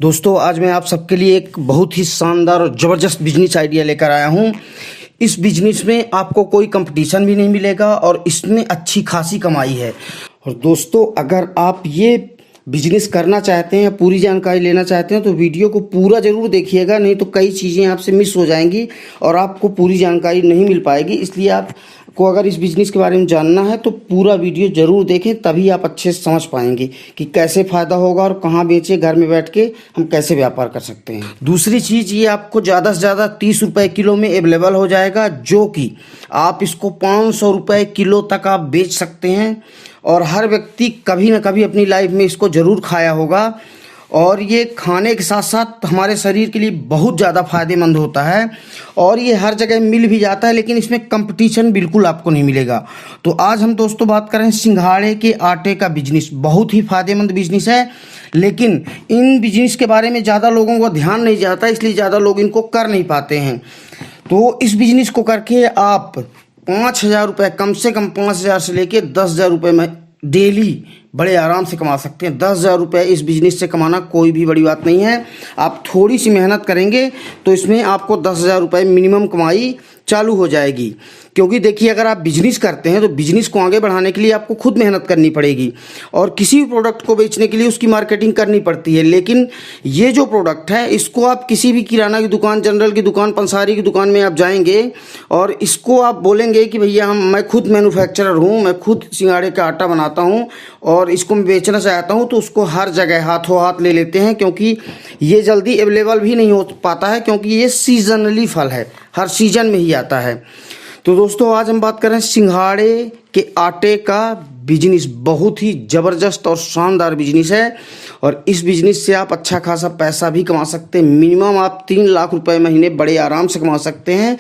दोस्तों आज मैं आप सबके लिए एक बहुत ही शानदार और ज़बरदस्त बिजनेस आइडिया लेकर आया हूँ। इस बिजनेस में आपको कोई कंपटीशन भी नहीं मिलेगा और इसमें अच्छी खासी कमाई है। और दोस्तों अगर आप ये बिजनेस करना चाहते हैं, पूरी जानकारी लेना चाहते हैं तो वीडियो को पूरा ज़रूर देखिएगा, नहीं तो कई चीज़ें आपसे मिस हो जाएंगी और आपको पूरी जानकारी नहीं मिल पाएगी। इसलिए आपको अगर इस बिज़नेस के बारे में जानना है तो पूरा वीडियो ज़रूर देखें, तभी आप अच्छे से समझ पाएंगे कि कैसे फ़ायदा होगा और कहाँ बेचें, घर में बैठ के हम कैसे व्यापार कर सकते हैं। दूसरी चीज़, ये आपको ज़्यादा से ज़्यादा 30 रुपये किलो में अवेलेबल हो जाएगा, जो कि आप इसको 500 रुपये किलो तक आप बेच सकते हैं। और हर व्यक्ति कभी ना कभी अपनी लाइफ में इसको ज़रूर खाया होगा और ये खाने के साथ साथ हमारे शरीर के लिए बहुत ज़्यादा फ़ायदेमंद होता है और ये हर जगह मिल भी जाता है, लेकिन इसमें कंपटीशन बिल्कुल आपको नहीं मिलेगा। तो आज हम दोस्तों बात करें सिंघाड़े के आटे का बिजनेस। बहुत ही फ़ायदेमंद बिजनेस है, लेकिन इन बिजनेस के बारे में ज़्यादा लोगों को ध्यान नहीं जाता, इसलिए ज़्यादा लोग इनको कर नहीं पाते हैं। तो इस बिजनेस को करके आप 5,000 रुपये, कम से कम 5,000 से लेके 10,000 रुपये में डेली बड़े आराम से कमा सकते हैं। 10,000 रुपये इस बिज़नेस से कमाना कोई भी बड़ी बात नहीं है। आप थोड़ी सी मेहनत करेंगे तो इसमें आपको 10,000 रुपये मिनिमम कमाई चालू हो जाएगी। क्योंकि देखिए, अगर आप बिजनेस करते हैं तो बिजनेस को आगे बढ़ाने के लिए आपको खुद मेहनत करनी पड़ेगी और किसी भी प्रोडक्ट को बेचने के लिए उसकी मार्केटिंग करनी पड़ती है। लेकिन ये जो प्रोडक्ट है, इसको आप किसी भी किराना की दुकान, जनरल की दुकान, पंसारी की दुकान में आप जाएंगे और इसको आप बोलेंगे कि भैया मैं खुद मैन्युफैक्चरर हूँ, मैं खुद सिंघाड़े का आटा बनाता हूँ और इसको मैं बेचना चाहता हूँ, तो उसको हर जगह हाथों हाथ ले लेते हैं, क्योंकि ये जल्दी अवेलेबल भी नहीं हो पाता है, क्योंकि ये सीजनली फल है, हर सीजन में ही आता है। तो दोस्तों आज हम बात करें सिंघाड़े के आटे का बिजनेस। बहुत ही ज़बरदस्त और शानदार बिजनेस है और इस बिजनेस से आप अच्छा खासा पैसा भी कमा सकते हैं। मिनिमम आप 3 लाख रुपए महीने बड़े आराम से कमा सकते हैं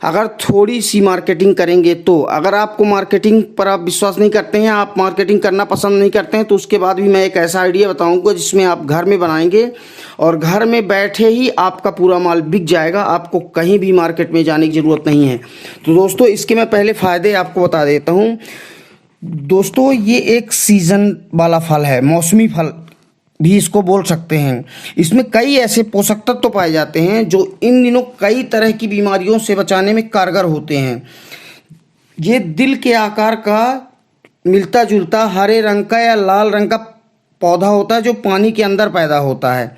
अगर थोड़ी सी मार्केटिंग करेंगे तो। अगर आपको मार्केटिंग पर आप विश्वास नहीं करते हैं, आप मार्केटिंग करना पसंद नहीं करते हैं, तो उसके बाद भी मैं एक ऐसा आइडिया बताऊंगा जिसमें आप घर में बनाएंगे और घर में बैठे ही आपका पूरा माल बिक जाएगा, आपको कहीं भी मार्केट में जाने की ज़रूरत नहीं है। तो दोस्तों इसके मैं पहले फ़ायदे आपको बता देता हूँ। दोस्तों ये एक सीज़न वाला फल है, मौसमी फल भी इसको बोल सकते हैं। इसमें कई ऐसे पोषक तत्व तो पाए जाते हैं जो इन दिनों कई तरह की बीमारियों से बचाने में कारगर होते हैं। ये दिल के आकार का मिलता जुलता हरे रंग का या लाल रंग का पौधा होता है जो पानी के अंदर पैदा होता है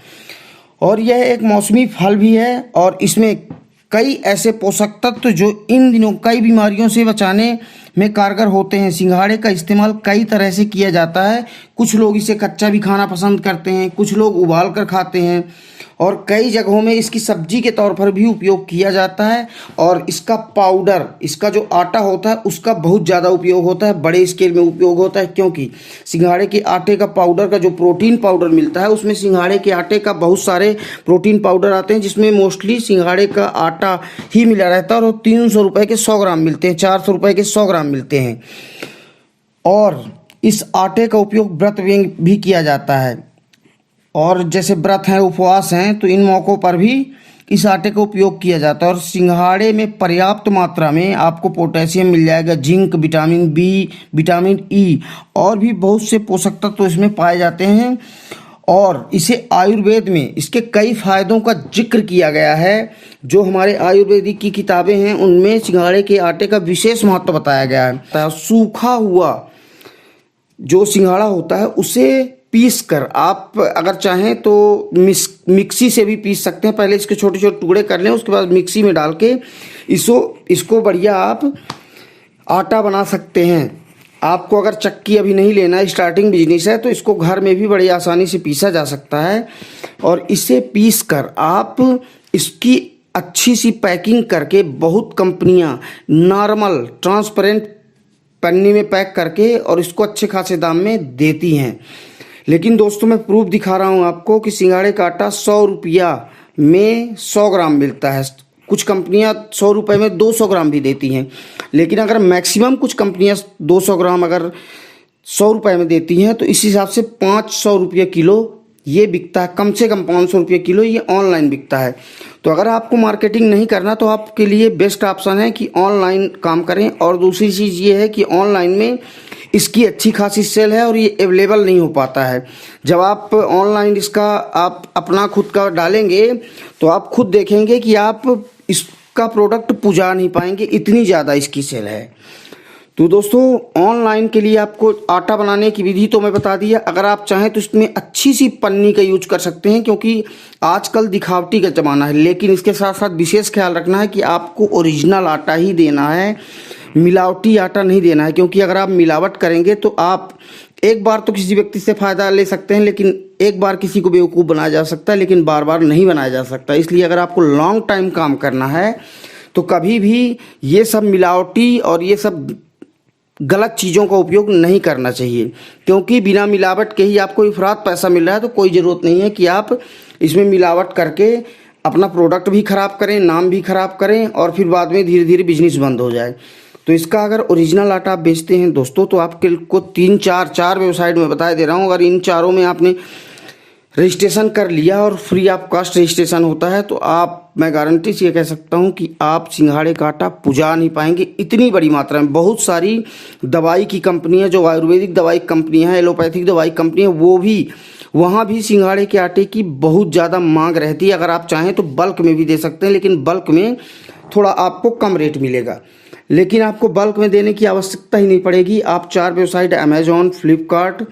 और यह एक मौसमी फल भी है और इसमें कई ऐसे पोषक तत्व जो इन दिनों कई बीमारियों से बचाने में कारगर होते हैं। सिंघाड़े का इस्तेमाल कई तरह से किया जाता है। कुछ लोग इसे कच्चा भी खाना पसंद करते हैं, कुछ लोग उबाल कर खाते हैं और कई जगहों में इसकी सब्जी के तौर पर भी उपयोग किया जाता है। और इसका पाउडर, इसका जो आटा होता है उसका बहुत ज़्यादा उपयोग होता है, बड़े स्केल में उपयोग होता है, क्योंकि सिंघाड़े के आटे का पाउडर का जो प्रोटीन पाउडर मिलता है उसमें सिंघाड़े के आटे का बहुत सारे प्रोटीन पाउडर आते हैं, जिसमें मोस्टली सिंघाड़े का आटा ही मिला रहता है और 300 रुपये के 100 ग्राम मिलते हैं, 400 रुपये के 100 ग्राम मिलते हैं। और इस आटे का उपयोग व्रत में भी किया जाता है और जैसे व्रत हैं, उपवास हैं, तो इन मौक़ों पर भी इस आटे का उपयोग किया जाता है। और सिंघाड़े में पर्याप्त मात्रा में आपको पोटेशियम मिल जाएगा, zinc, vitamin B, vitamin E और भी बहुत से पोषक तत्व इसमें पाए जाते हैं। और इसे आयुर्वेद में इसके कई फायदों का जिक्र किया गया है। जो हमारे आयुर्वेदिक की किताबें हैं उनमें सिंघाड़े के आटे का विशेष महत्व बताया गया है। सूखा हुआ जो सिंघाड़ा होता है उसे पीस कर आप अगर चाहें तो मिक्सी से भी पीस सकते हैं। पहले इसके छोटे छोटे टुकड़े कर लें, उसके बाद मिक्सी में डाल के इसको बढ़िया आप आटा बना सकते हैं। आपको अगर चक्की अभी नहीं लेना, स्टार्टिंग बिजनेस है, तो इसको घर में भी बड़ी आसानी से पीसा जा सकता है। और इसे पीस कर आप इसकी अच्छी सी पैकिंग करके बहुत कंपनियां नॉर्मल ट्रांसपेरेंट पन्नी में पैक करके और इसको अच्छे खासे दाम में देती हैं। लेकिन दोस्तों मैं प्रूफ दिखा रहा हूँ आपको कि सिंघाड़े का आटा 100 रुपया में 100 ग्राम मिलता है। कुछ कंपनियां 100 रुपये में 200 ग्राम भी देती हैं, लेकिन अगर मैक्सिमम कुछ कंपनियां 200 ग्राम अगर 100 रुपये में देती हैं तो इस हिसाब से 500 रुपये किलो ये बिकता है। कम से कम 500 रुपये किलो ये ऑनलाइन बिकता है। तो अगर आपको मार्केटिंग नहीं करना तो आपके लिए बेस्ट ऑप्शन है कि ऑनलाइन काम करें। और दूसरी चीज़ ये है कि ऑनलाइन में इसकी अच्छी खासी सेल है और ये अवेलेबल नहीं हो पाता है। जब आप ऑनलाइन इसका आप अपना खुद का डालेंगे तो आप खुद देखेंगे कि आप इसका प्रोडक्ट पुजा नहीं पाएंगे, इतनी ज़्यादा इसकी सेल है। तो दोस्तों ऑनलाइन के लिए आपको आटा बनाने की विधि तो मैं बता दिया। अगर आप चाहें तो इसमें अच्छी सी पन्नी का यूज कर सकते हैं, क्योंकि आजकल दिखावटी का ज़माना है। लेकिन इसके साथ साथ विशेष ख्याल रखना है कि आपको ओरिजिनल आटा ही देना है, मिलावटी आटा नहीं देना है। क्योंकि अगर आप मिलावट करेंगे तो आप एक बार तो किसी व्यक्ति से फ़ायदा ले सकते हैं, लेकिन एक बार किसी को बेवकूफ़ बनाया जा सकता है, लेकिन बार बार नहीं बनाया जा सकता। इसलिए अगर आपको लॉन्ग टाइम काम करना है तो कभी भी ये सब मिलावटी और ये सब गलत चीज़ों का उपयोग नहीं करना चाहिए। क्योंकि बिना मिलावट के ही आपको इफरात पैसा मिल रहा है, तो कोई ज़रूरत नहीं है कि आप इसमें मिलावट करके अपना प्रोडक्ट भी ख़राब करें, नाम भी ख़राब करें और फिर बाद में धीरे धीरे बिजनेस बंद हो जाए। तो इसका अगर ओरिजिनल आटा आप बेचते हैं दोस्तों, तो आपके को चार वेबसाइट में बता दे रहा हूँ। अगर इन चारों में आपने रजिस्ट्रेशन कर लिया और फ्री ऑफ कास्ट रजिस्ट्रेशन होता है, तो मैं गारंटी से ये कह सकता हूँ कि आप सिंघाड़े का आटा पुजा नहीं पाएंगे इतनी बड़ी मात्रा में। बहुत सारी दवाई की कंपनियाँ, जो आयुर्वेदिक दवाई कंपनियाँ हैं, एलोपैथिक दवाई कंपनियाँ, वो भी वहाँ भी सिंघाड़े के आटे की बहुत ज़्यादा मांग रहती है। अगर आप चाहें तो बल्क में भी दे सकते हैं, लेकिन बल्क में थोड़ा आपको कम रेट मिलेगा। लेकिन आपको बल्क में देने की आवश्यकता ही नहीं पड़ेगी। आप 4 वेबसाइट अमेजॉन, फ्लिपकार्ट,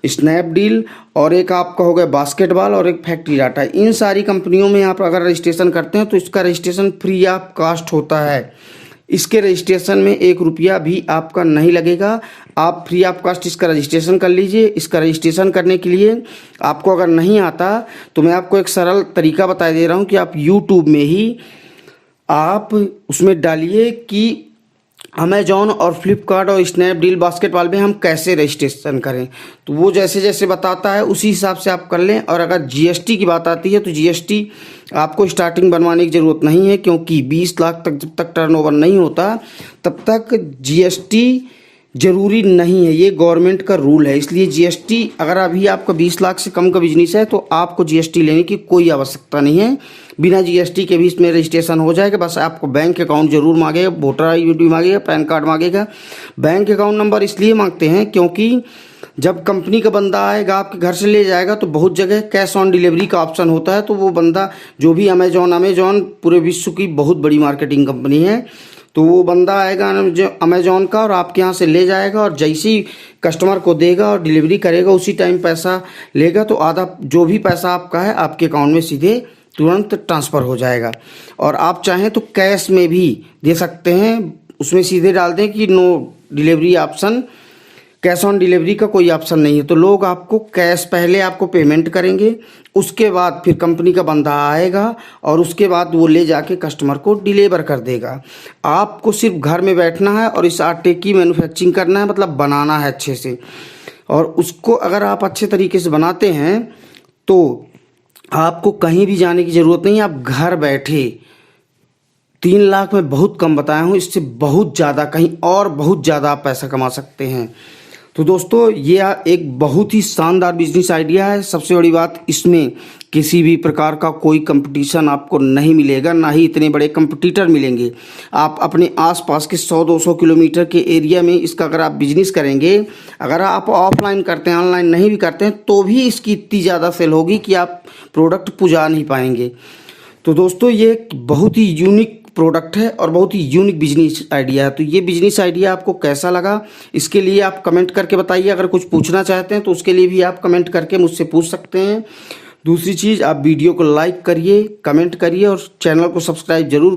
स्नैपडील और एक आपका हो गया बास्केटबॉल और एक फैक्ट्री डाटा, इन सारी कंपनियों में आप अगर रजिस्ट्रेशन करते हैं तो इसका रजिस्ट्रेशन फ्री ऑफ कास्ट होता है। इसके रजिस्ट्रेशन में 1 रुपया भी आपका नहीं लगेगा। आप फ्री ऑफ कास्ट इसका रजिस्ट्रेशन कर लीजिए। इसका रजिस्ट्रेशन करने के लिए आपको अगर नहीं आता तो मैं आपको एक सरल तरीका बता दे रहा हूँ कि आप यूट्यूब में ही आप उसमें डालिए कि अमेजॉन और फ्लिपकार्ट और स्नैपडील, बास्केटबॉल में हम कैसे रजिस्ट्रेशन करें, तो वो जैसे जैसे बताता है उसी हिसाब से आप कर लें। और अगर जीएसटी की बात आती है तो जीएसटी आपको स्टार्टिंग बनवाने की ज़रूरत नहीं है, क्योंकि 20 लाख तक जब तक टर्नओवर नहीं होता तब तक जीएसटी जरूरी नहीं है। ये गवर्नमेंट का रूल है। इसलिए जीएसटी अगर अभी आपका 20 लाख से कम का बिजनेस है तो आपको जीएसटी लेने की कोई आवश्यकता नहीं है। बिना जीएसटी के भी इसमें रजिस्ट्रेशन हो जाएगा। बस आपको बैंक अकाउंट जरूर मांगेगा, वोटर आईडी मांगेगा, पैन कार्ड मांगेगा। बैंक अकाउंट नंबर इसलिए मांगते हैं क्योंकि जब कंपनी का बंदा आएगा आपके घर से ले जाएगा तो बहुत जगह कैश ऑन डिलीवरी का ऑप्शन होता है। तो वो बंदा जो भी अमेजॉन पूरे विश्व की बहुत बड़ी मार्केटिंग कंपनी है, तो वो बंदा आएगा अमेजॉन का और आपके यहाँ से ले जाएगा और जैसे ही कस्टमर को देगा और डिलीवरी करेगा उसी टाइम पैसा लेगा। तो आधा जो भी पैसा आपका है आपके अकाउंट में सीधे तुरंत ट्रांसफ़र हो जाएगा। और आप चाहें तो कैश में भी दे सकते हैं, उसमें सीधे डाल दें कि no delivery option, cash on delivery का कोई ऑप्शन नहीं है। तो लोग आपको कैश पहले आपको पेमेंट करेंगे, उसके बाद फिर कंपनी का बंदा आएगा और उसके बाद वो ले जाके कस्टमर को डिलीवर कर देगा। आपको सिर्फ घर में बैठना है और इस आटे की मैन्युफैक्चरिंग करना है, मतलब बनाना है अच्छे से। और उसको अगर आप अच्छे तरीके से बनाते हैं तो आपको कहीं भी जाने की ज़रूरत नहीं है। आप घर बैठे 3 लाख में बहुत कम बताया हूँ, इससे बहुत ज़्यादा, कहीं और बहुत ज़्यादा आप पैसा कमा सकते हैं। तो दोस्तों ये एक बहुत ही शानदार बिजनेस आइडिया है। सबसे बड़ी बात, इसमें किसी भी प्रकार का कोई कंपटीशन आपको नहीं मिलेगा, ना ही इतने बड़े कंपटीटर मिलेंगे। आप अपने आसपास के 100-200 किलोमीटर के एरिया में इसका अगर आप बिजनेस करेंगे, अगर आप ऑफलाइन करते हैं, ऑनलाइन नहीं भी करते हैं, तो भी इसकी इतनी ज़्यादा सेल होगी कि आप प्रोडक्ट पुजा नहीं पाएंगे। तो दोस्तों ये बहुत ही यूनिक प्रोडक्ट है और बहुत ही यूनिक बिजनेस आइडिया है। तो ये बिजनेस आइडिया आपको कैसा लगा, इसके लिए आप कमेंट करके बताइए। अगर कुछ पूछना चाहते हैं तो उसके लिए भी आप कमेंट करके मुझसे पूछ सकते हैं। दूसरी चीज़, आप वीडियो को लाइक करिए, कमेंट करिए और चैनल को सब्सक्राइब जरूर